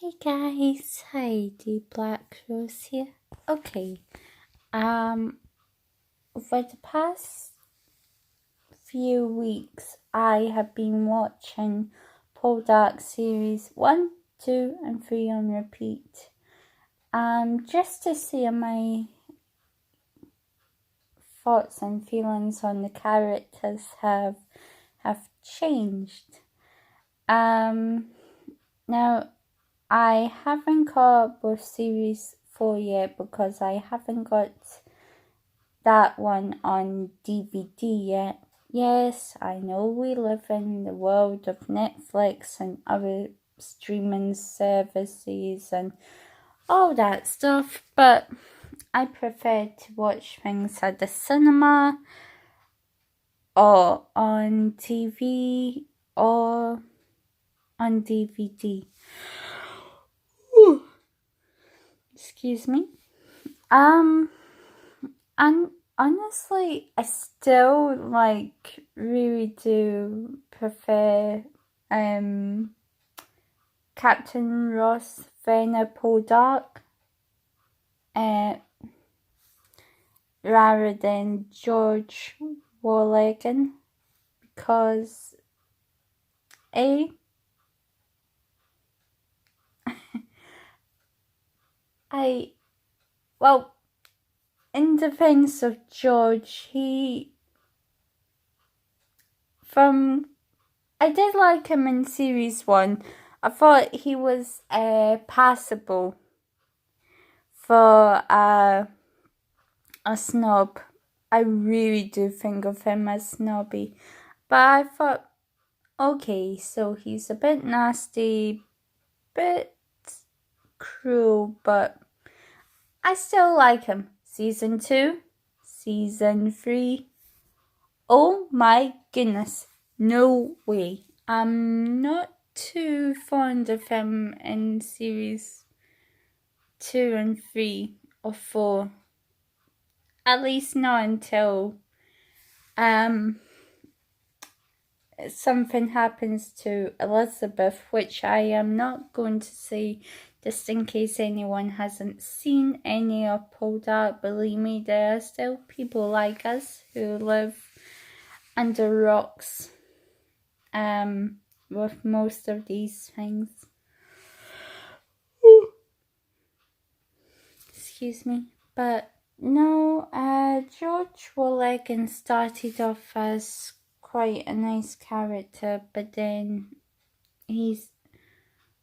Hey guys, Heidi Black Rose here. Okay, over the past few weeks, I have been watching poldark series 1, 2, and 3 on repeat. Just to see my thoughts and feelings on the characters have changed. Now I haven't caught up with series 4 yet because I haven't got that one on DVD yet. Yes, I know we live in the world of Netflix and other streaming services and all that stuff, but I prefer to watch things at the cinema or on TV or on DVD. Ooh. Excuse me. And honestly, I still really do prefer Captain Ross Venner Poldark rather than George Warlegan because in defense of George, I did like him in series 1. I thought he was passable for a snob. I really do think of him as snobby. But I thought, okay, so he's a bit nasty, bit cruel, but I still like him. Season 2, Season 3. Oh my goodness, no way. I'm not too fond of him in series 2 and 3 or 4. At least not until something happens to Elizabeth, which I am not going to say just in case anyone hasn't seen any of poldark. Believe me, there are still people like us who live under rocks with most of these things. Excuse me. But no, George Warlegan started off as quite a nice character, but then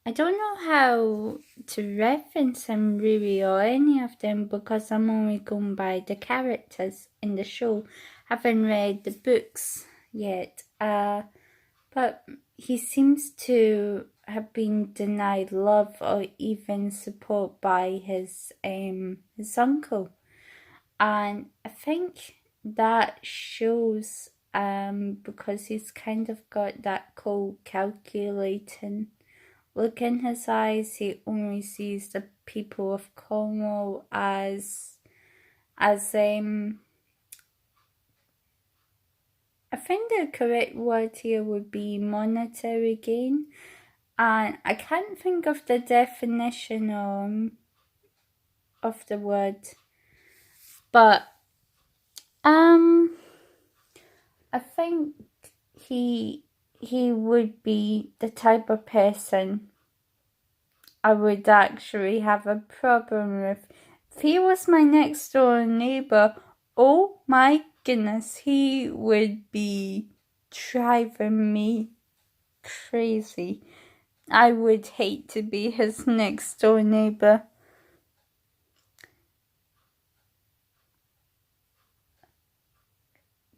I don't know how to reference him really or any of them because I'm only going by the characters in the show. Haven't read the books yet. But he seems to have been denied love or even support by his uncle. And I think that shows because he's kind of got that cold, calculating look in his eyes. He only sees the people of Cornwall as I think the correct word here would be monetary gain, and I can't think of the definition of the word, but I think he would be the type of person I would actually have a problem with. If he was my next door neighbor, oh my goodness, he would be driving me crazy. I would hate to be his next door neighbor.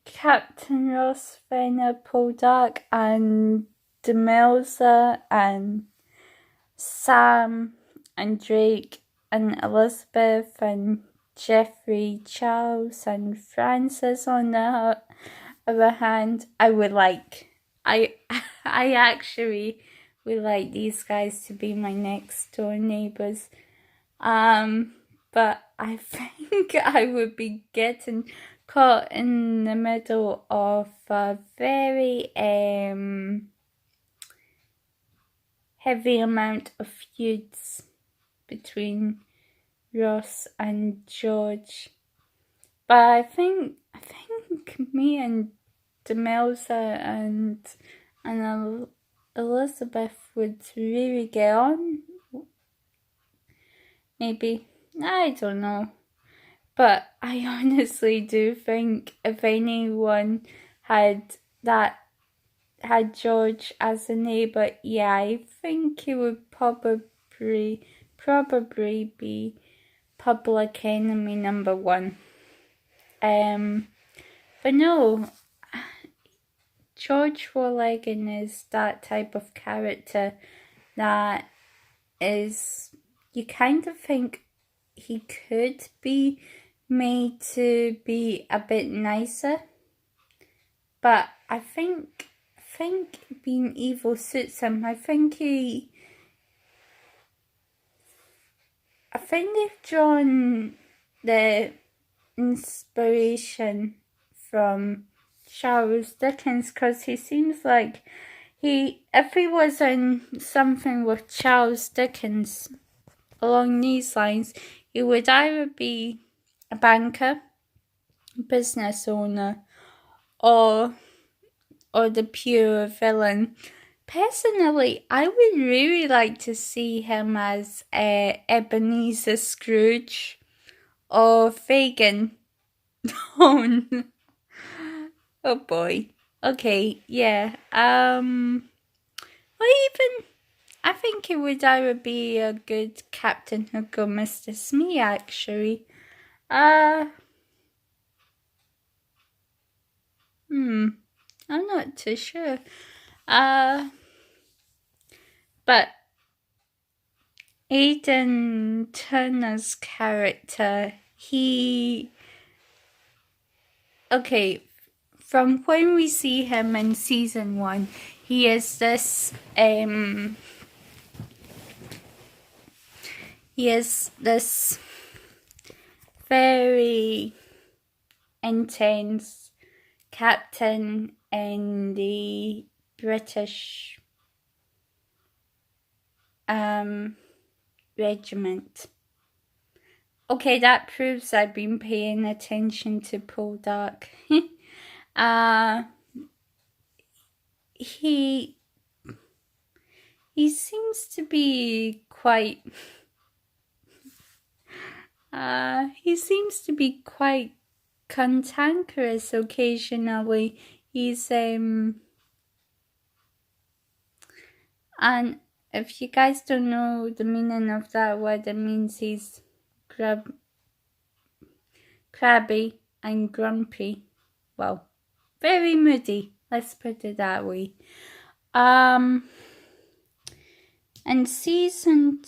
Captain Ross, Venner, Poldark, and Demelza, and Sam, and Drake, and Elizabeth, and Jeffrey, Charles, and Francis on the other hand, I actually would like these guys to be my next door neighbors. But I think I would be getting caught in the middle of a very heavy amount of feuds between Ross and George. But I think me and Demelza and Elizabeth would really get on. Maybe. I don't know. But I honestly do think if anyone had George as a neighbour, yeah, I think he would probably be public enemy number one. But no, George Warlegan is that type of character that is, you kind of think he could be made to be a bit nicer, but I think being evil suits him. I think they've drawn the inspiration from Charles Dickens, because he seems like if he was in something with Charles Dickens along these lines, he would either be a banker, business owner, or the pure villain. Personally, I would really like to see him as Ebenezer Scrooge or Fagin. Oh boy. Okay, yeah. Or even, I think it would either be a good Captain Hook or Mr. Smee, actually. I'm not too sure. But Aidan Turner's character, from when we see him in season 1, he is this very intense captain in the British regiment. Okay, that proves I've been paying attention to Poldark. He seems to be quite cantankerous occasionally. He's and if you guys don't know the meaning of that word, it means he's crabby and grumpy. Well, very moody, let's put it that way. And season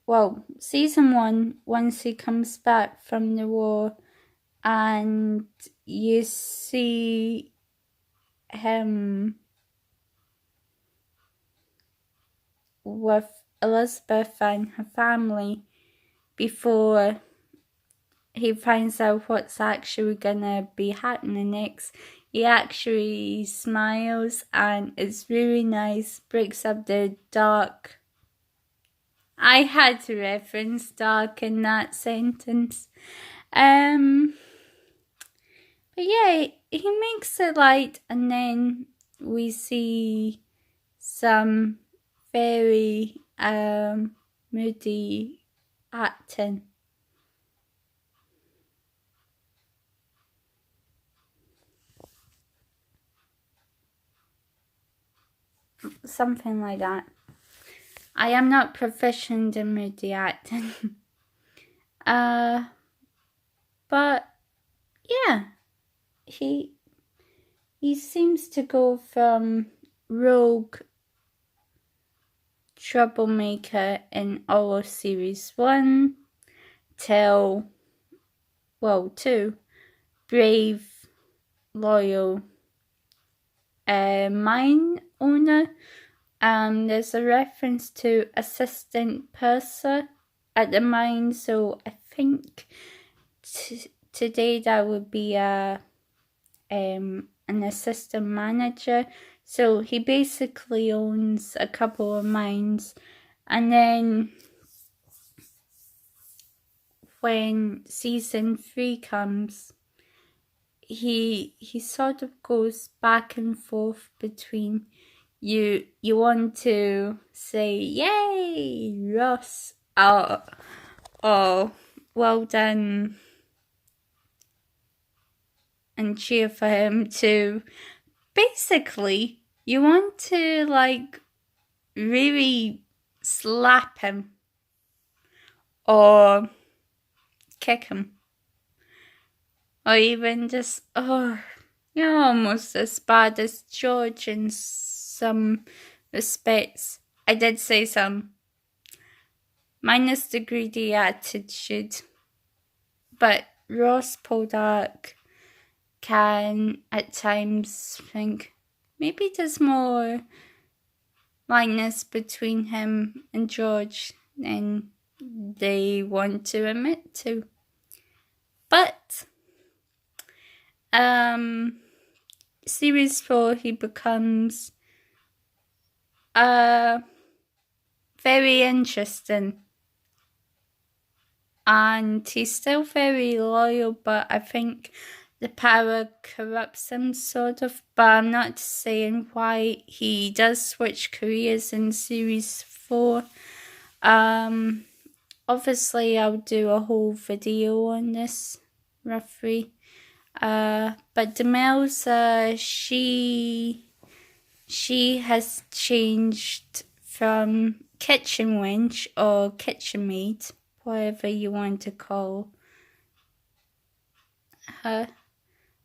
1, once he comes back from the war and you see him with Elizabeth and her family before he finds out what's actually gonna be happening next, he actually smiles and it's really nice, breaks up the dark. I had to reference dark in that sentence. But yeah, he makes it light, and then we see some very moody acting. Something like that. I am not proficient in moody acting. But yeah, he seems to go from rogue troublemaker in all of series 1 till 2, brave, loyal mine owner. There's a reference to assistant purser at the mine, so I think today that would be an assistant manager. So he basically owns a couple of mines, and then when season 3 comes, he sort of goes back and forth between you want to say, yay, Ross, oh, well done, and cheer for him, to basically you want to like really slap him or kick him, or even just, you're almost as bad as George in some respects. I did say some, minus the greedy attitude, but Ross Poldark can at times think maybe there's more likeness between him and George than they want to admit to. But series 4, he becomes very interesting, and he's still very loyal, but I think the power corrupts him sort of. But I'm not saying why. He does switch careers in series 4. Obviously I'll do a whole video on this, roughly. But Demelza, she has changed from kitchen wench or kitchen maid, whatever you want to call her,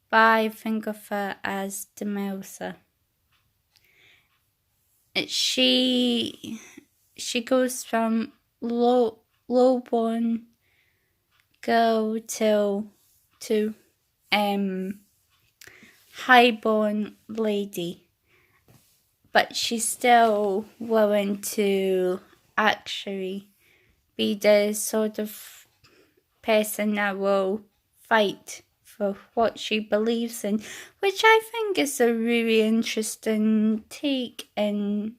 but I think of her as Demelza. She goes from low-born girl to high-born lady, but she's still willing to actually be the sort of person that will fight for what she believes in, which I think is a really interesting take in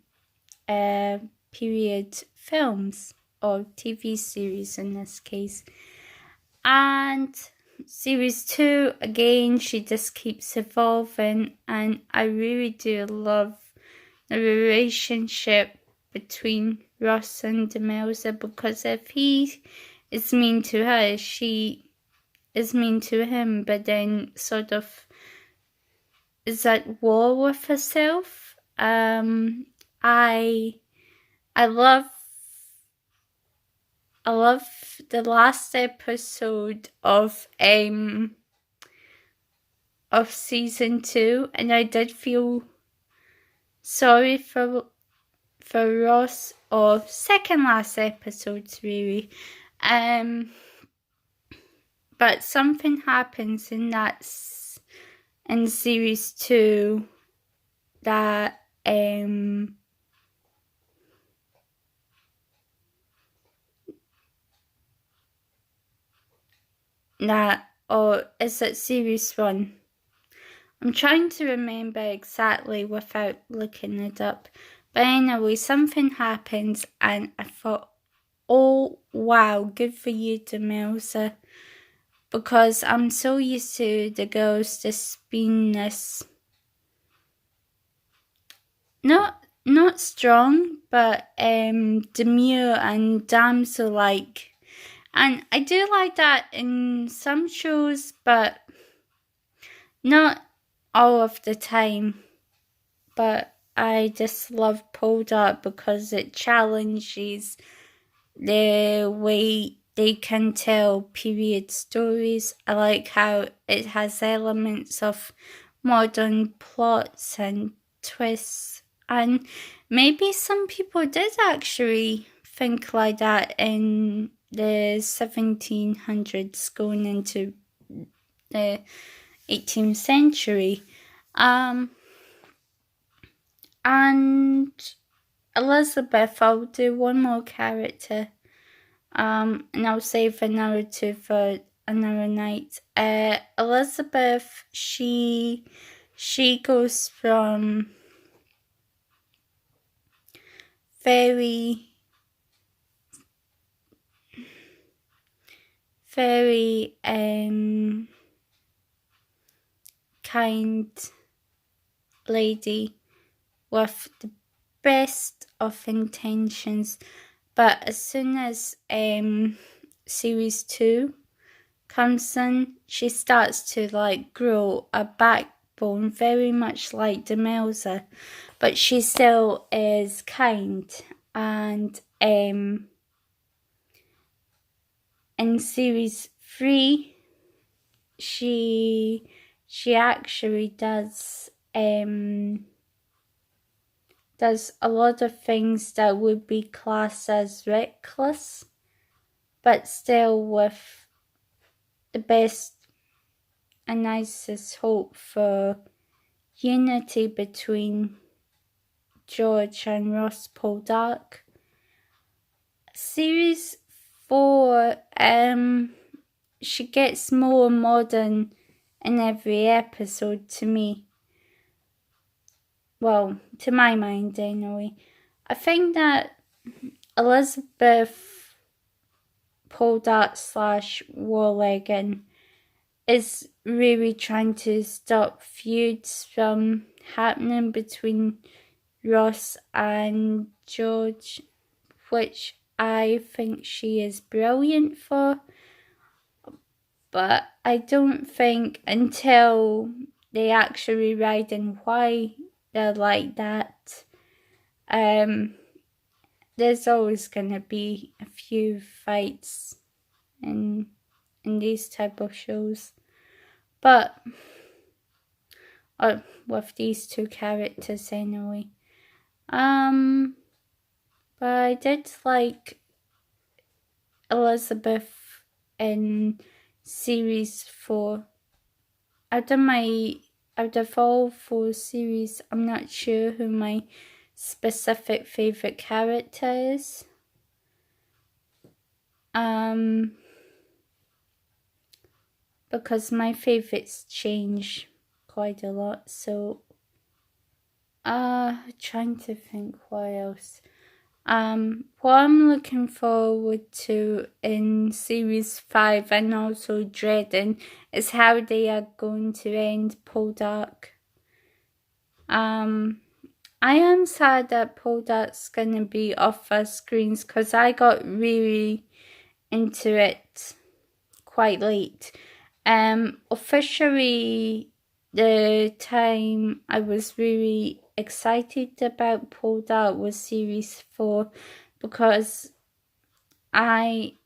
period films, or TV series in this case. And series 2, again, she just keeps evolving, and I really do love the relationship between Ross and Demelza, because if he is mean to her, she is mean to him, but then sort of is at war with herself. I love the last episode of season 2, and I did feel sorry for Ross, or second last episodes really. But something happens in series 2 that or is it series 1? I'm trying to remember exactly without looking it up. But anyway, something happens, and I thought, oh wow, good for you, Demelza. Because I'm so used to the girls just being this, not strong, but demure and damsel-like. And I do like that in some shows, but not all of the time. But I just love Poldark because it challenges the way they can tell period stories. I like how it has elements of modern plots and twists, and maybe some people did actually think like that in the 1700s going into the 18th century. And Elizabeth, I'll do one more character, and I'll save another 2 for another night. Elizabeth, she goes from very kind lady with the best of intentions, but as soon as series 2 comes in, she starts to grow a backbone, very much like Demelza, but she still is kind. And in series 3, she actually does a lot of things that would be classed as reckless, but still with the best and nicest hope for unity between George and Ross Poldark. Series 4, she gets more modern in every episode to me. Well, to my mind anyway. I think that Elizabeth Poldark / Warlegan is really trying to stop feuds from happening between Ross and George, which I think she is brilliant for. But I don't think until they actually write in why they're like that, there's always gonna be a few fights in these type of shows. But with these two characters anyway. But I did like Elizabeth in series 4. Out of all 4 series, I'm not sure who my specific favourite character is. Because my favourites change quite a lot, so trying to think what else. What I'm looking forward to in series 5 and also dreading is how they are going to end Poldark. I am sad that Poldark's gonna be off our screens because I got really into it quite late. Officially, the time I was really excited about Poldark was series 4 because I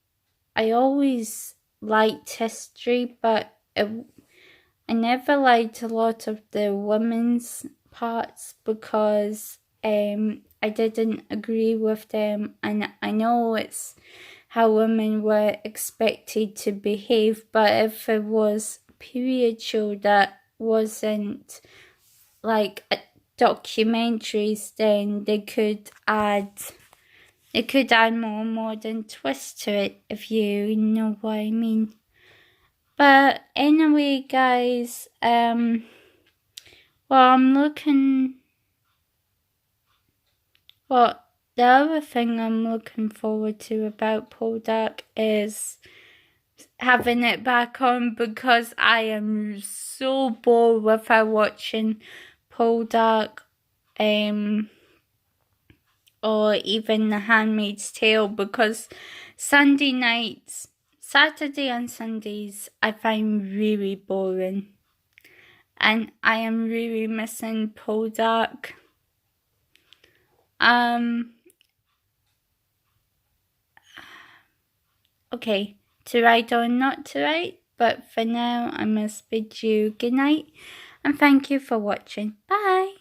always liked history, but I never liked a lot of the women's parts because I didn't agree with them, and I know it's how women were expected to behave, but if it was a period show that wasn't like documentaries, then they could add more modern twist to it, if you know what I mean. But anyway, guys, the other thing I'm looking forward to about Poldark is having it back on, because I am so bored without watching Poldark, or even The Handmaid's Tale, because Saturday and Sundays I find really boring, and I am really missing Poldark. Okay, to write or not to write, but for now I must bid you good night and thank you for watching. Bye!